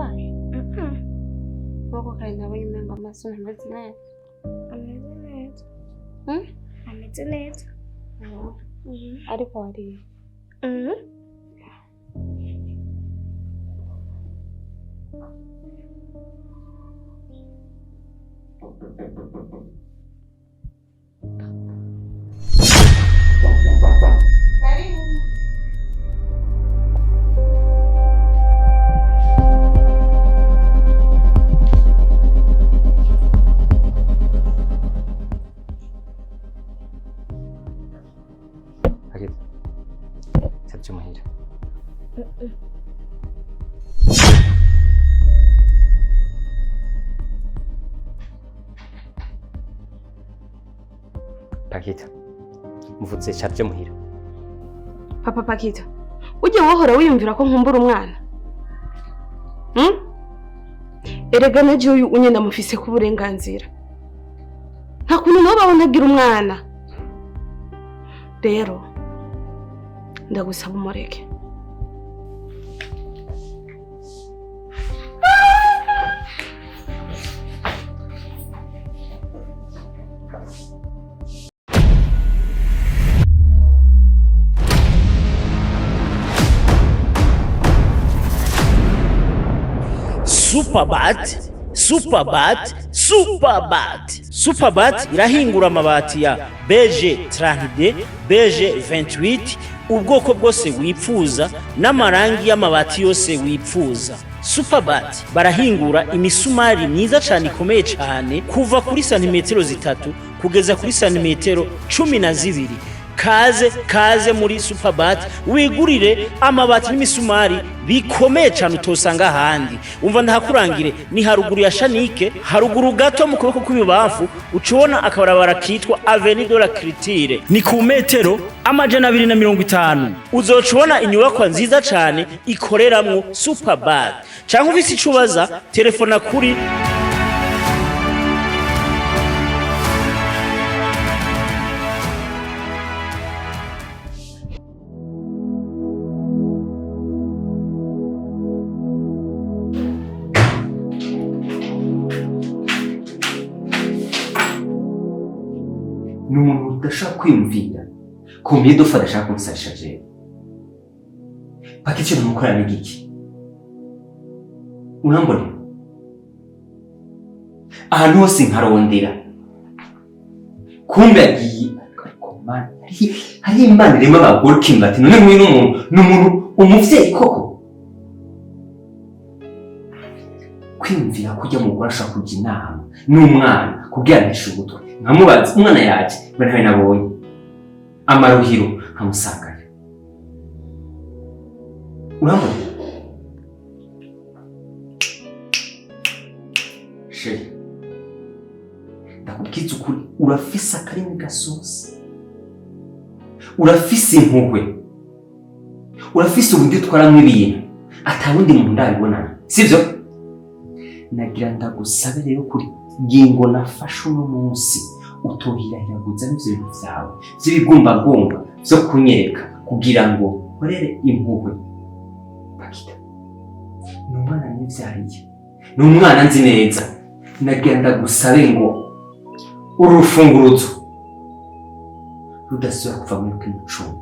aragwaye? Wako kari nabonye umengo amaso ntameze neza. Ameze neza. Ameze neza. Ariko wariye? muhira. Pakita, muvutse cyabyo muhira. Papa Pakita, ujye wahora wiyumvira ko nkumbura umwana? Erega naje uyu unye ndamufise ku burenganzira. Nta kuntu nobaho ntagira umwana. Rero ndagusaba umureke. Superbat irahingura amabati ya beige 30D, beige 28, ubwoko bwose wipfuza n'amarangi y'amabati yose wipfuza. Superbat barahingura imisumari myiza cyane ikomeye cyane kuva kuri santimetero 3 kugeza kuri santimetero 12. Kaze muri Superbat wigurire amabati n'imisumari bikomeye cyane utosanga handi. Umva ndahakurangire ni haruguru ya Shanike, haruguru gato mu kuboko kw'ibibamfu ucibona akabarabara kitwa Avenue de la Culture, ni ku metero 250. Uzocibona inyubako nziza cyane ikoreramwo Superbat. Cyangwa ufise icubaza telefona kuri n'umuntu udashaka kwiyumvira kumye dofa adashaka kumusasha je. Pakiti n'umukorana n'igiki? Urambona? Ahantu hose nkarondera. Kumbe agiye komana. Hari imana irimo abagore kimbati none mwe n'umuntu umuvyeyi koko. Kwiyumvira kujya mu gora ashaka kujya inama n'umwana kubyanisha ubutwe. Nkamubaza umwana yaje banawe nabonye amaruhiro nkamusangayo. Urambona? Sheri, ndakubwiza ukuri, urafise akarimi gasosa, urafise impuhwe, urafise uburyo utwaramwo ibintu atawundi muntu ndabibonana, sivyo? Nagira ndagusabe rero kuri gingo nafashe uno munsi utohirahiraguza n'ivyo bintu vyawe vy'ibigumbagumba vyo kunyereka kugira ngo nkorere impuhwe. Pakita, n'umwana nivyariye, n'umwana nzi neza. Nagira ndagusabe ngo urufunguruzo rudasubira kuva muri k'imucumi,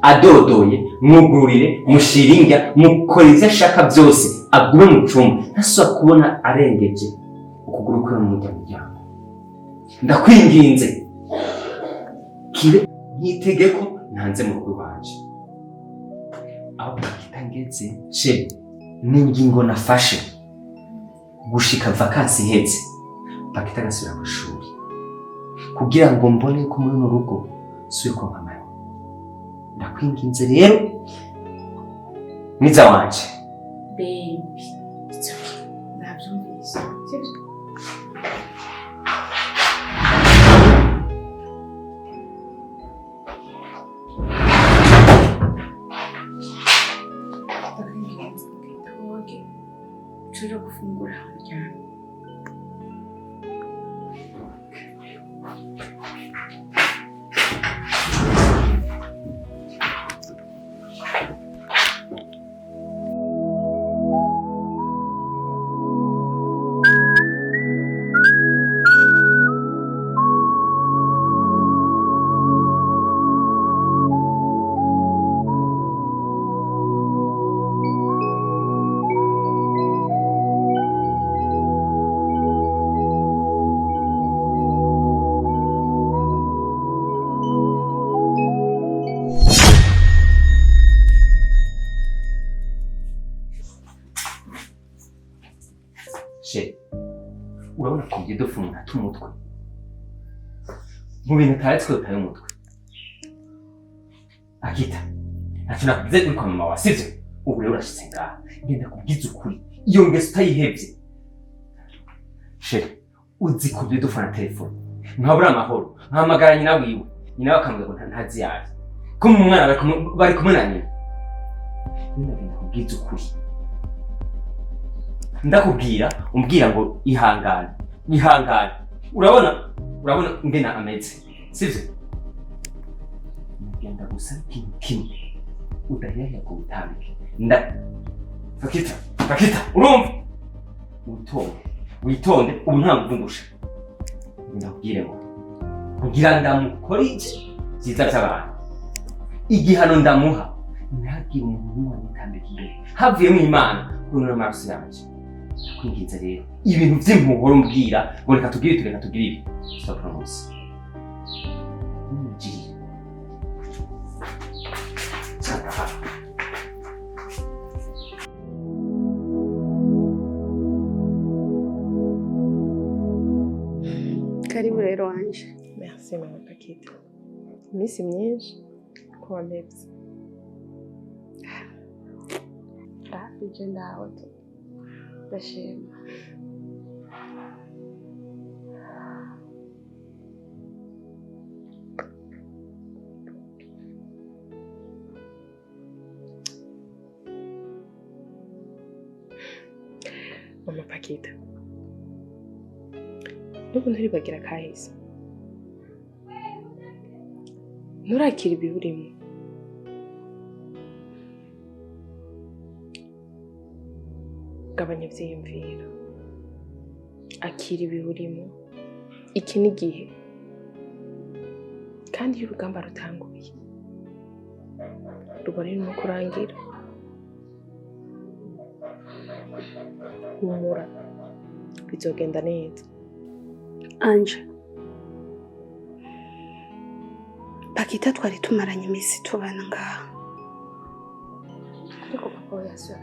adodoye mwugurire mushiringa mukora ivyo ashaka byose agume mu cumba ntasubira kubona arengeje ukuguru kwe mu muryango. Ndakwinginze kibe nyitegeko ntanze mu rugo rwanje. Aho kitangeze she n'ingingo nafashe gushika vakansi iheze Pakita gasubira ku ishuri kugira ngo mbone ko muri mu rugo suye ko mama. Ndakwinginze rero mwiza wanje. Baby, it's okay. Nabyumvise. Tujya gufungura hamwe. she urabona ko ngiye dufuna tumutwe mu bintu taretwe utaye umutwe Akita ntacyo nakubwize kuri kwa mama wasivyo ubu rero urashitse ngaha ngenda kubwiza ukuri iyo ngeso utayihevye she uzi ko ngiye dufuna telefone nkabura amahoro nkahamagara nyina wiwe nyina bakambwira ngo ntazi yaje ko mu mwana bari kumwe na nyina ngenda kubwiza ukuri ndakubwira umbwira ngo ihangane urabona ngena ameze sivyo ngenda gusa kimwe udahera ko utambike Pakita urumva witonde ubu nta mvungusha ndakubwire ngo ngira ndamukora iki cyiza cy'abantu igihano ndamuha ntihagire umuntu n'umwe witambikire havuyemo Imana kunura amaraso yanje kwinginze rero ibintu by'impuhoro mbwira ngo reka tugire ibi stop promise Karibu rero wanje. Merci mama Pakita. Iminsi myinshi ko wameze. Je ndaho tu. Ndashima. Mama Pakita. Nubu nturibagira kahise. Nurakira ibiburimo. Gabanya ivyiyumviro. Akira ibiburimo. Iki ni igihe. Kandi iyo urugamba rutanguye. Ruba rurimo kurangira. Humura. Bizogenda neza. Anje. Pakita twari tumaranye iminsi tubana ngaha.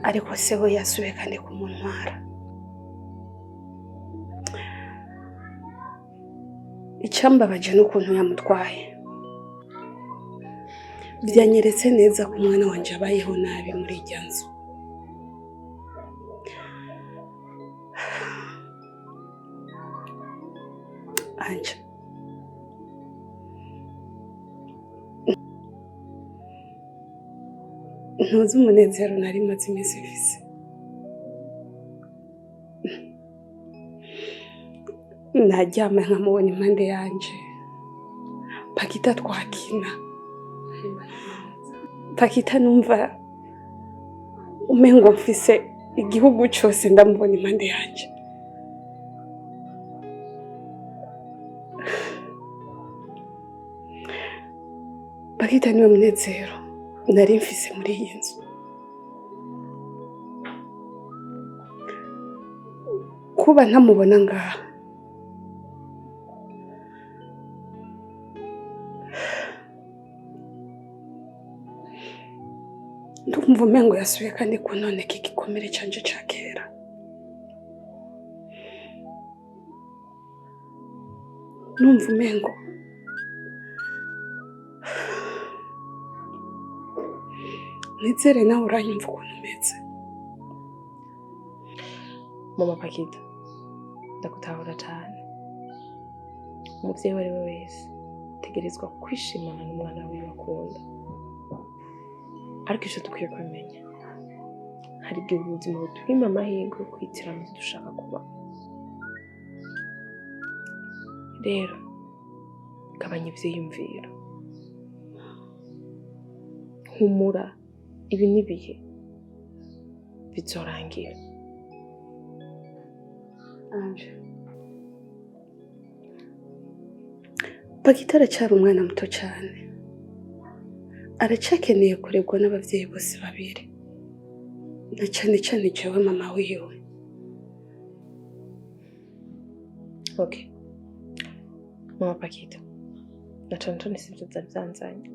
Ariko se we yasubiye kandi kumuntwara. Icyambabaje n'ukuntu yamutwaye. Byanyeretse neza ko umwana wanje abayeho nabi muri irya nzu. Anje. Ntuzi umunezero nari maze iminsi mfise. Naryama nkamubona impande yanje. Pakita twakina. Pakita numva umengo mfise igihugu cyose ndamubona impande yanje. Pakita niwe munezero nari mfise muri iyi nzu. Kuba ntamubona ngaha ndumva umengo yasubiye kandi kunoneka igikomere canje ca kera. Numva umengo nizere nawe uranyumva ukuntu umeze. Mama Pakita, ndakutahura cyane. Umuvyeyi uwo ari we wese ategerezwa kwishimana n'umwana wiwe akunda. Ariko icyo dukwiye kumenya, hari igihe ubuzima butwima amahirwe yo kwitiramo ibyo dushaka kuba. Rero gabanya ivyiyumviro. Humura, ibi n'ibihe bizorangira. Anje. Pakita aracyari umwana muto cyane. Aracakeneye kuregwa n'abavyeyi bose babiri. Na cyane jewe mama wiwe. Okay. Mama Pakita, na cyane sivyo byazanzanye.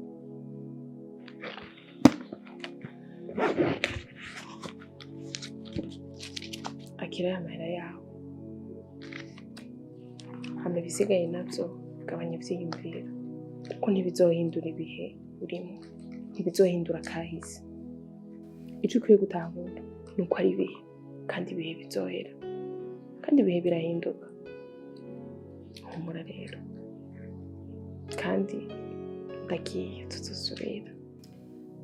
Akira amahera yawe. hama ibisigaye navyo gabanya ivyiyumviro kuko ntibizohindura ibihe urimo, ntibizohindura kahise. Ico ukwiye gutahura ni uko ari ibihe kandi ibihe bizohera kandi ibihe birahinduka. Humura rero kandi ndagiye tuzosubira,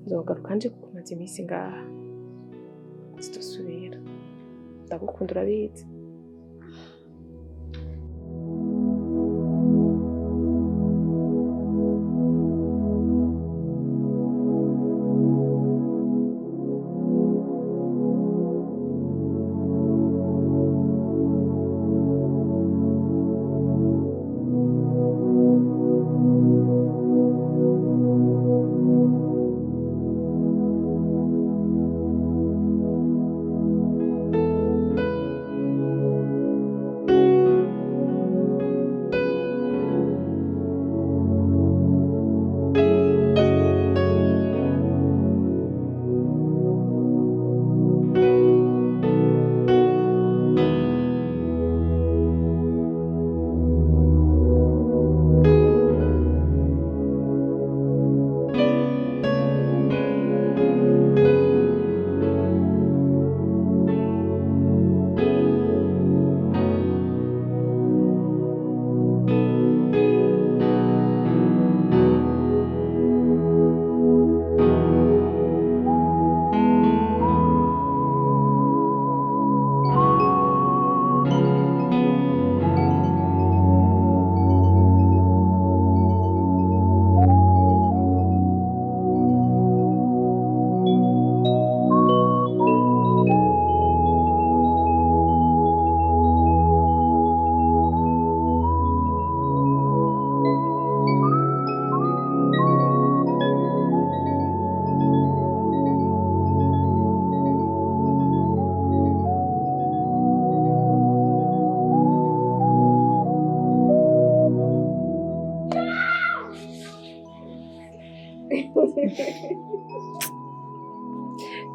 nzogaruka nje kukumaza iminsi ngaha, tuzosubira. Ndagukunda urabizi.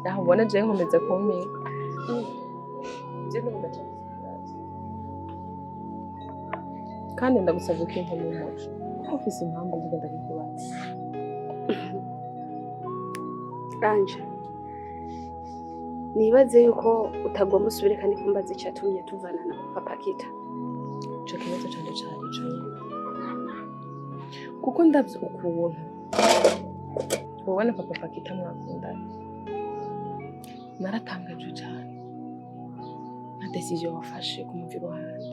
Naho ubona je nkomeze kumpinga. Je nkomeze cyane. Kandi ndagusabye ko inkumi umuco. Ufise impamvu ngenda kukubaza. Anje, nibaze yuko utagomba usubire kandi kumbaza icyatumye tuvana na Papa Kita. Ico kibazo cyane cyane ico. Kuko ndavye ukuntu wowe na Papa Kita mwakundana. Naratangajwe cyane na decision wafashe kumuva iruhande.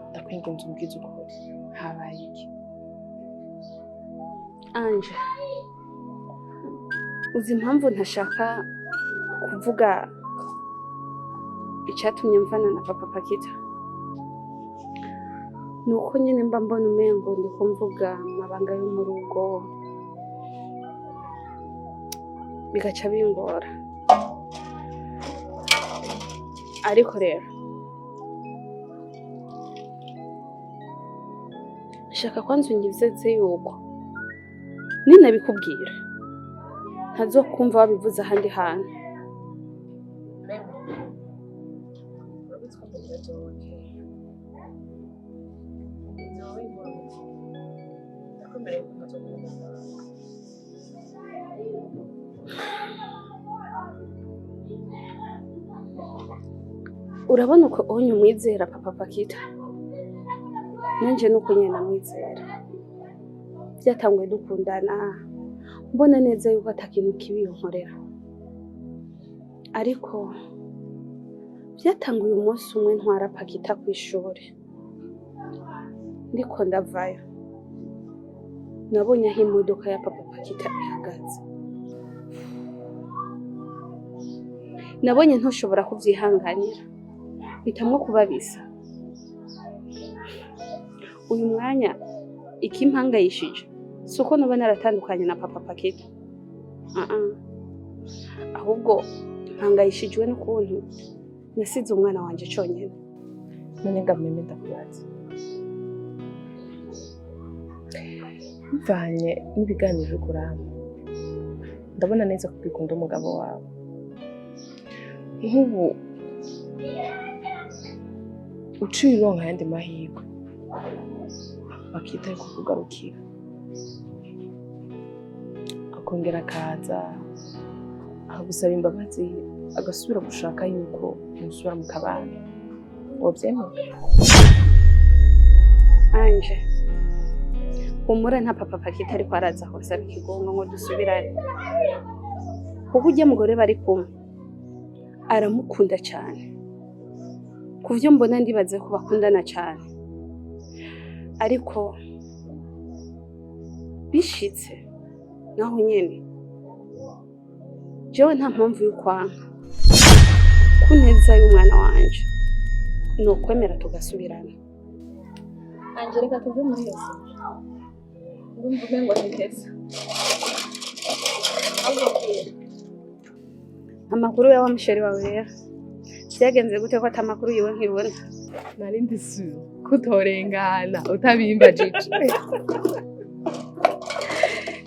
Ndakwinginze umbwize ukuri habaye iki? Anje, uzi impamvu ntashaka kuvuga icyatumye mvana na Papa Kita? Nuko nyine mba mbona umengo ndiko mvuga amabanga yo mu rugo bigaca bingora. Ariko rero shaka kwanza unyizeze yuko ninabikubwira ntazokumva wabivuze ahandi hantu. Urabona uko onye umwizera Papa Kita, nanje nuko nyene namwizera. Byatanguye dukundana mbona neza yuko atakintu kibi yonkorera, ariko byatanguye umunsi umwe ntwara Pakita ku ishuri. Ndiko ndavayo nabonye aho imodoka ya Papa Kita ihagaze. Nabonye ntushobora kuvyihanganira, bitamwo kubabisa. Uyu mwanya ikimpangayishije suko noba naratandukanye na Papa Kita. Ahubwo mpangayishijwe n'ukuntu nasize umwana wanje conyene. None ngameme ndakubaza. Mvanye n'ibiganiro kurama. Ndabona neza ko bikunda umugabo wawe. Nk'ubu uciye uronka yandi mahirwe papa Kita yuko kugarukira akongera akaza akagusaba imbabazi agasubira gushaka yuko musubira mu kabana wovyemera anje humura nta papa Kita ariko araza konsaba ikigongo ngo dusubirane kuko ujya mugore bari kumwe aramukunda cyane kuvyo mbona ndibaze ko bakundana cyane ariko bishitse naho nyene jewe nta mpamvu y'ukwanga kuneza y'umwana wanje no kwemera tugasubirana anje reka tuve muri iyo urumva umengo ntiteza amakuru yawe musheri wawe rero byagenze gute ko atamakuru yiwe nkibona nari ndisi kutorengana utabimba jiji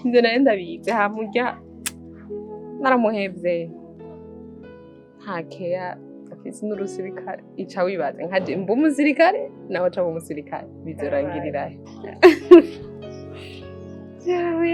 nze naye ndabizi hamurya naramuhevye nta keya afise n'urusirikare ica wibaze nkaje mba umusirikare nawe aca umusirikare bizorangirirahe yawe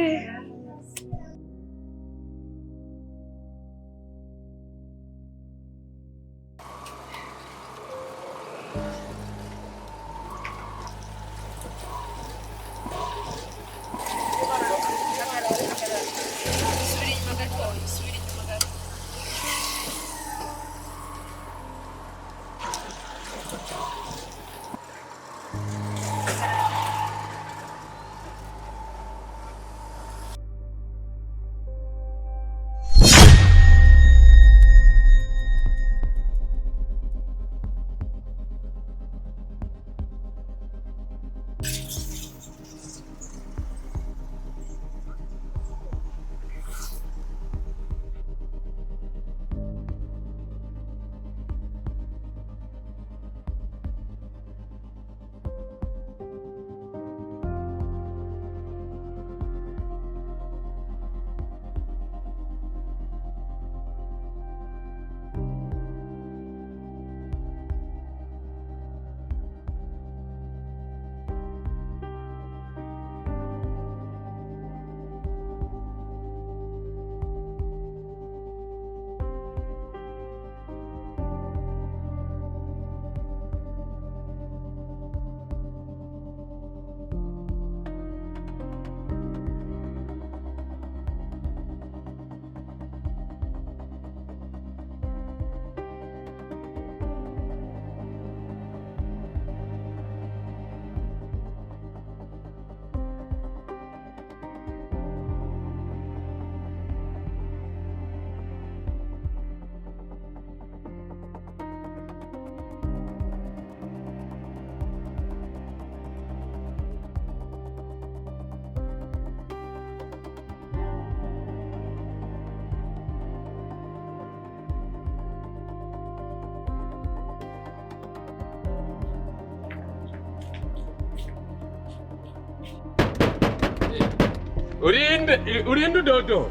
Urinde dodo.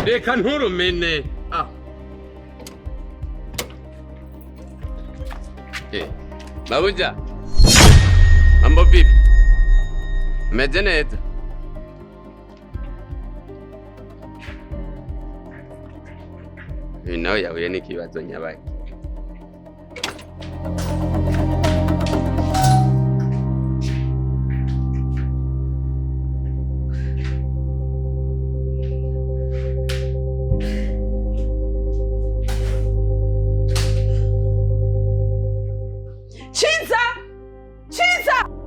Reka nturumene. Babuja. Mambo vipi? Umeze neza? Nawe yahuye n'ikibazo nyabaye.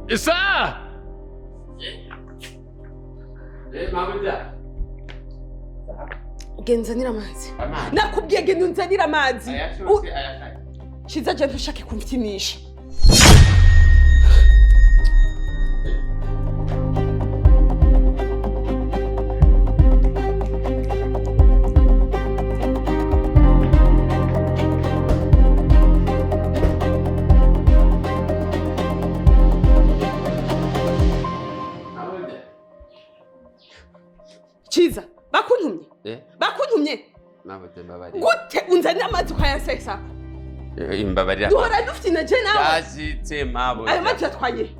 Isa! Mabuja. Genzanira amazi. Nakubwiye genda unzanira amazi. Chiza je ntushake kumfitinisha. Chiza, bakuntumye? Bakuntumye? Mabuja mbabari. Gute unzanira amazi kwa yansesa? Imbabarira. Duhora dufite na je nawe. Yashitse mabuja. Ayo mazi yatwaye.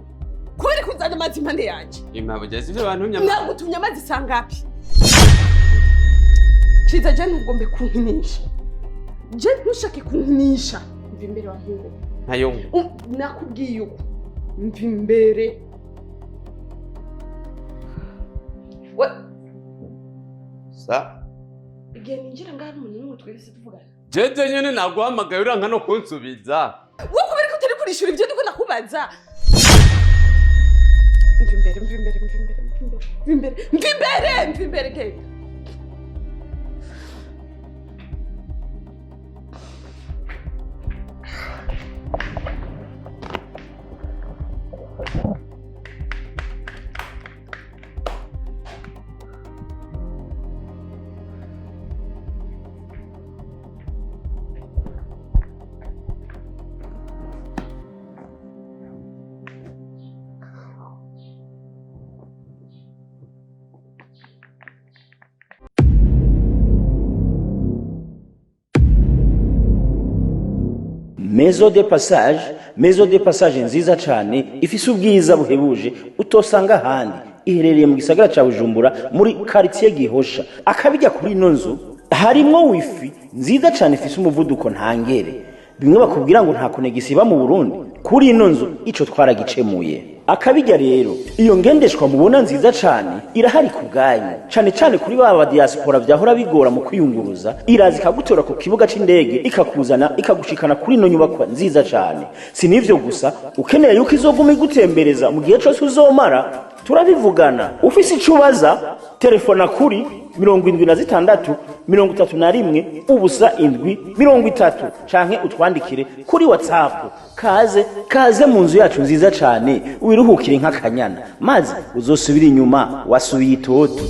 Kubera kuza uzana amazi impande yanje. Imabuja sivyo bantu nyama. Nagutumye amazi sangapi? Chiza je ntugombe kunkinisha. Je ntushake kunkinisha. Mva imbere wankungu. Ntayo. Nakubwiye uko. Mva imbere. Sa. Igihe ninjira ngaha n'umuntu n'umwe twese tuvugana. Jeje nyene naguhamagaye uranka no kunsubiza. Wowe kubera ko utari kurishura ibyo ndiko nakubaza. Mva imbere Kate. Maison de passage nziza cyane ifise ubwiza buhebuje utosanga ahandi, iherereye mu gisagara ca Bujumbura muri quartier Gihosha. Akabijya kuri ino nzu harimo wifi nziza cyane ifise umuvuduko ntangere, bimwe bakubwira ngo nta konegisi iba mu Burundi. Kuri ino nzu ico twaragicemuye. Akabijya rero iyo ngendeshwa mubona nziza cyane irahari ku bwanyu, cyane cyane kuri baba diaspora byahora bigora mu kwiyunguruza, irazi kagutora ku kibuga c'indege ikakuzana ikagushikana kuri ino nyubako nziza cyane. Si nivyo gusa, ukeneye yuko izoguma igutembereza mu gihe cyose uzomara, turabivugana. Ufise icubaza telefona kuri 76 31 ubusa 7 canke utwandikire kuri WhatsApp. Kaze mu nzu yacu nziza cyane, wiruhukire nk'akanyana maze uzosubira inyuma wasubiye itoto.